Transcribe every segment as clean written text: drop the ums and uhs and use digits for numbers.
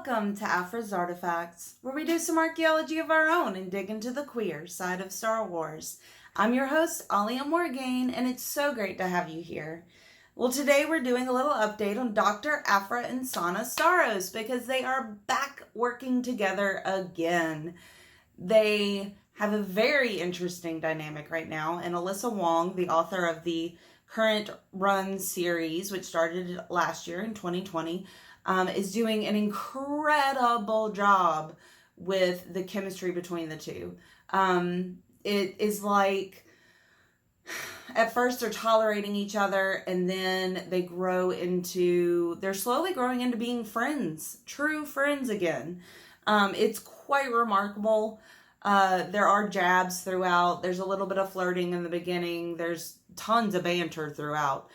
Welcome to Aphra's Artifacts, where we do some archaeology of our own and dig into the queer side of Star Wars. I'm your host, Alyssa Wong, and it's so great to have you here. Well, today we're doing a little update on Dr. Aphra and Sana Starros because they are back working together again. They have a very interesting dynamic right now, and Alyssa Wong, the author of the current run series, which started last year in 2020, is doing an incredible job with the chemistry between the two. It is like, at first they're tolerating each other, and then they're slowly growing into being friends, true friends again. It's quite remarkable. There are jabs throughout. There's a little bit of flirting in the beginning. There's tons of banter throughout,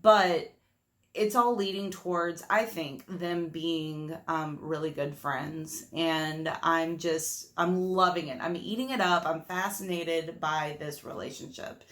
but it's all leading towards, I think, them being really good friends. And I'm loving it. I'm eating it up. I'm fascinated by this relationship.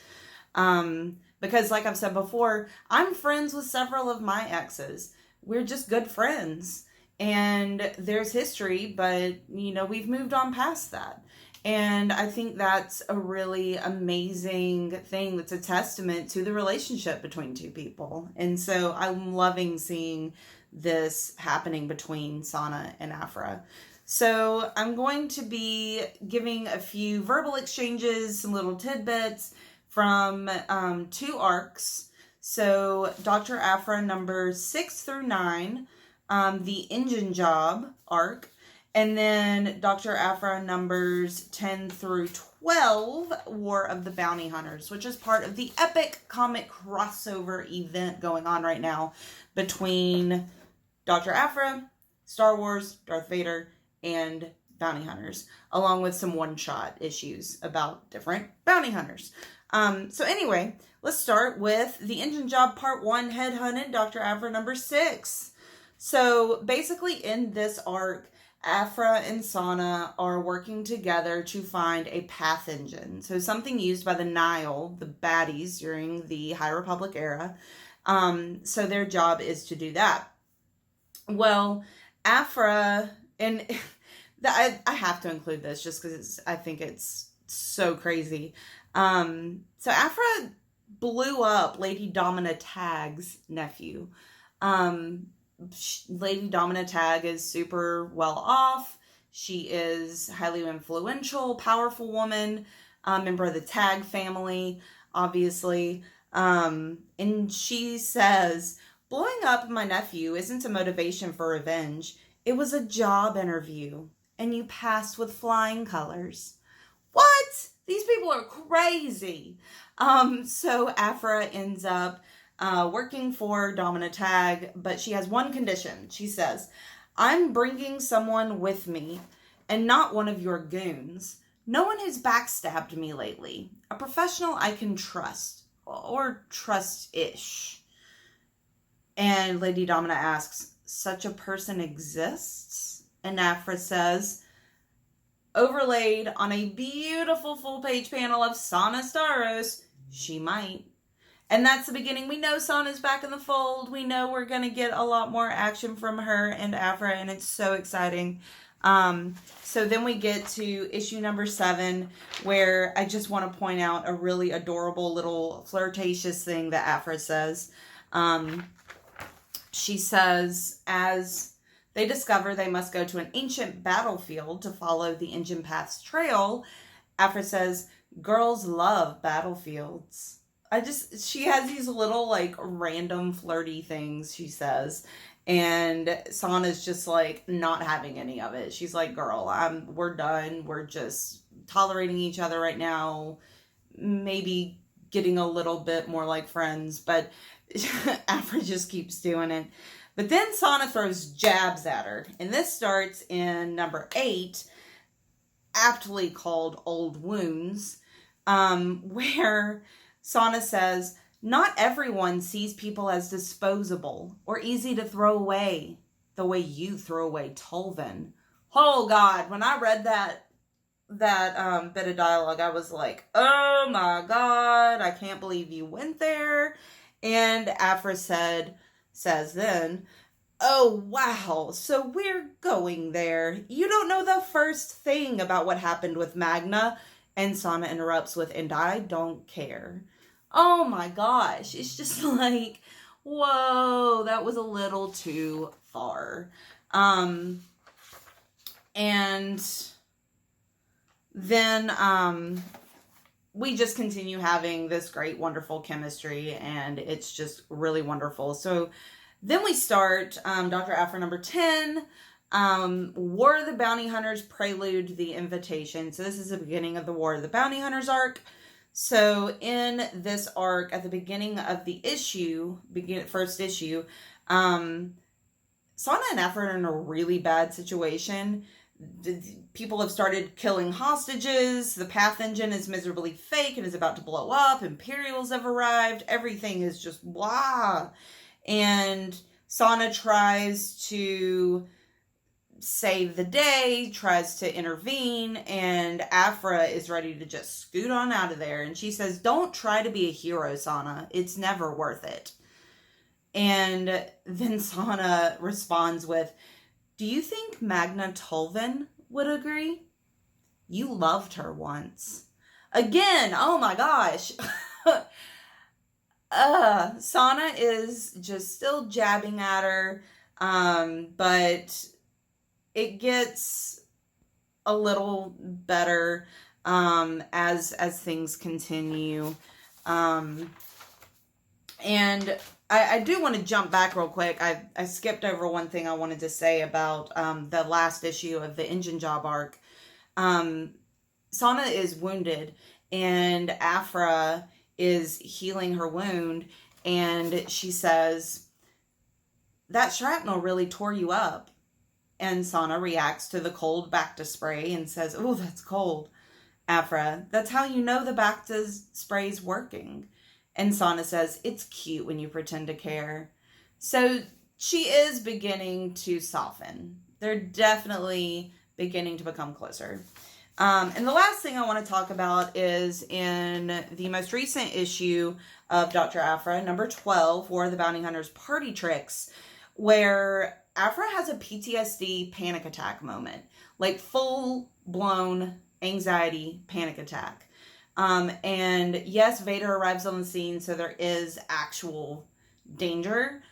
Because like I've said before, I'm friends with several of my exes. We're just good friends. And there's history, but, we've moved on past that. And I think that's a really amazing thing that's a testament to the relationship between two people. And so I'm loving seeing this happening between Sana and Aphra. So I'm going to be giving a few verbal exchanges, some little tidbits from two arcs. So Dr. Aphra numbers 6 through 9, the Engine Job arc. And then Dr. Aphra numbers 10 through 12, War of the Bounty Hunters, which is part of the epic comic crossover event going on right now between Dr. Aphra, Star Wars, Darth Vader, and bounty hunters, along with some one-shot issues about different bounty hunters. So anyway, let's start with the Engine Job Part 1, Headhunted, Dr. Aphra number 6. So basically in this arc, Aphra and Sana are working together to find a path engine. So something used by the Nile, the baddies during the High Republic era. So their job is to do that. Well, Aphra, and I have to include this just because I think it's so crazy. So Aphra blew up Lady Domina Tag's nephew. Lady Domina Tag is super well off. She is highly influential, powerful woman, member of the Tag family, obviously. And she says, blowing up my nephew isn't a motivation for revenge. It was a job interview, and you passed with flying colors. What? These people are crazy. So Aphra ends up working for Domina Tag, but she has one condition. She says, I'm bringing someone with me and not one of your goons. No one who's backstabbed me lately. A professional I can trust, or trust-ish. And Lady Domina asks, such a person exists? And Aphra says, overlaid on a beautiful full-page panel of Sana Starros, she might. And that's the beginning. We know Sana's back in the fold. We know we're going to get a lot more action from her and Aphra, and it's so exciting. So then we get to issue number 7, where I just want to point out a really adorable little flirtatious thing that Aphra says. She says, as they discover they must go to an ancient battlefield to follow the Engine Path's trail, Aphra says, girls love battlefields. She has these little, random flirty things she says. And Sana's just, not having any of it. She's like, girl, we're done. We're just tolerating each other right now. Maybe getting a little bit more like friends. But Aphra just keeps doing it. But then Sana throws jabs at her. And this starts in number 8, aptly called Old Wounds, where Sana says, not everyone sees people as disposable or easy to throw away the way you throw away Tolvin. Oh God, when I read that bit of dialogue, I was like, oh my God, I can't believe you went there. And Aphra says then, Oh, wow. So we're going there. You don't know the first thing about what happened with Magna. And Sana interrupts with, and I don't care. Oh my gosh. It's just like, whoa, that was a little too far. And then we just continue having this great, wonderful chemistry, and it's just really wonderful. So then we start Dr. Aphra number 10, War of the Bounty Hunters Prelude, the Invitation. So this is the beginning of the War of the Bounty Hunters arc. So in this arc, at the beginning of the issue, first issue, Sana and Aphra are in a really bad situation. People have started killing hostages. The path engine is miserably fake and is about to blow up. Imperials have arrived. Everything is just blah. And Sana tries to save the day, tries to intervene, and Aphra is ready to just scoot on out of there. And she says, don't try to be a hero, Sana. It's never worth it. And then Sana responds with, do you think Magna Tolvin would agree? You loved her once. Again, oh my gosh. Sana is just still jabbing at her, but it gets a little better as things continue. And I do want to jump back real quick. I skipped over one thing I wanted to say about the last issue of the Engine Job arc. Sana is wounded, and Aphra is healing her wound, and she says, that shrapnel really tore you up. And Sana reacts to the cold Bacta spray and says, oh, that's cold. Aphra, that's how you know the Bacta spray's working. And Sana says, it's cute when you pretend to care. So she is beginning to soften. They're definitely beginning to become closer. And the last thing I want to talk about is in the most recent issue of Dr. Aphra, number 12, War of the Bounty Hunters Party Tricks, where Aphra has a PTSD panic attack moment, like full-blown anxiety panic attack. And yes, Vader arrives on the scene, so there is actual danger,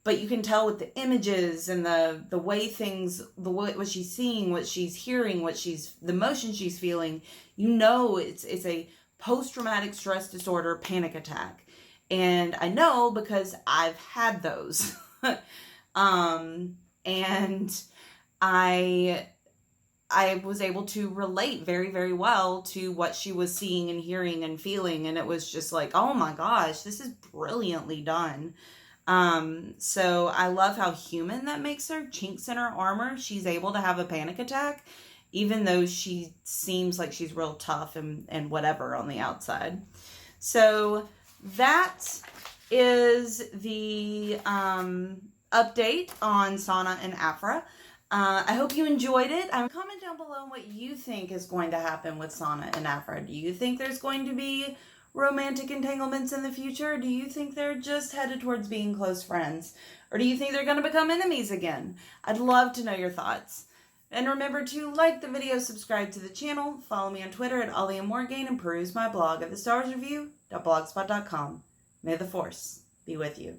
but you can tell with the images and the way things, what she's seeing, what she's hearing, the emotion she's feeling, you know it's a post-traumatic stress disorder panic attack. And I know because I've had those. And I was able to relate very, very well to what she was seeing and hearing and feeling. And it was just like, oh my gosh, this is brilliantly done. So I love how human that makes her. Chinks in her armor. She's able to have a panic attack, even though she seems like she's real tough and whatever on the outside. So that is the, update on Sana and Aphra. I hope you enjoyed it. Comment down below what you think is going to happen with Sana and Aphra. Do you think there's going to be romantic entanglements in the future? Do you think they're just headed towards being close friends? Or do you think they're going to become enemies again? I'd love to know your thoughts. And remember to like the video, subscribe to the channel, follow me on Twitter at @AllieandMorgan, and peruse my blog at thestarrosreview.blogspot.com. May the Force be with you.